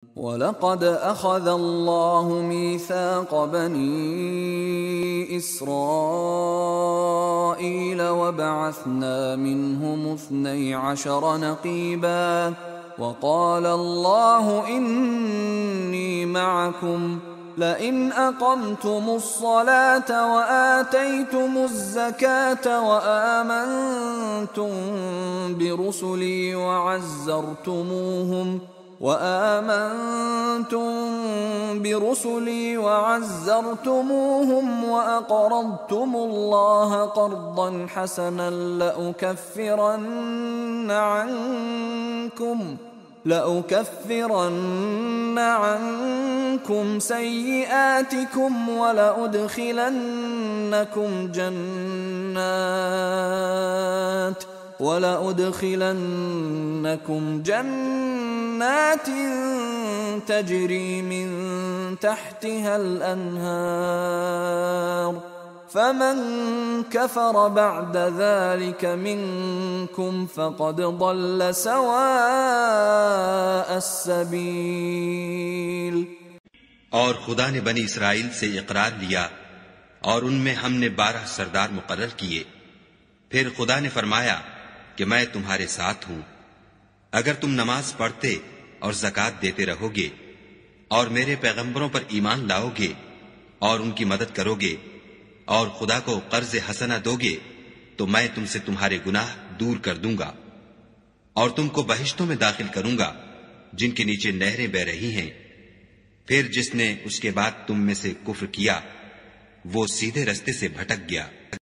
ولقد أخذ الله ميثاق بني إسرائيل وبعثنا منهم 12 نقيبا وقال الله إني معكم لئن أقمتم الصلاة وآتيتم الزكاة وآمنتم برسلي وعزرتموهم وأقرضتم الله قرضا حسنا لأكفرن عنكم سيئاتكم ولأدخلنكم جنات تجري من تحتها الأنهار فمن كفر بعد ذلك منكم فقد ضل سواء السبيل। और खुदा ने बनी इसराइल से इकरार लिया और उनमें हमने 12 सरदार मुकर्रर किए। फिर खुदा ने फरमाया कि मैं तुम्हारे साथ हूं अगर तुम नमाज पढ़ते और ज़कात देते रहोगे और मेरे पैगंबरों पर ईमान लाओगे और उनकी मदद करोगे और खुदा को कर्ज हसना दोगे तो मैं तुमसे तुम्हारे गुनाह दूर कर दूंगा और तुमको बहिश्तों में दाखिल करूंगा जिनके नीचे नहरें बह रही हैं। फिर जिसने उसके बाद तुम में से कुफ्र किया वो सीधे रास्ते से भटक गया।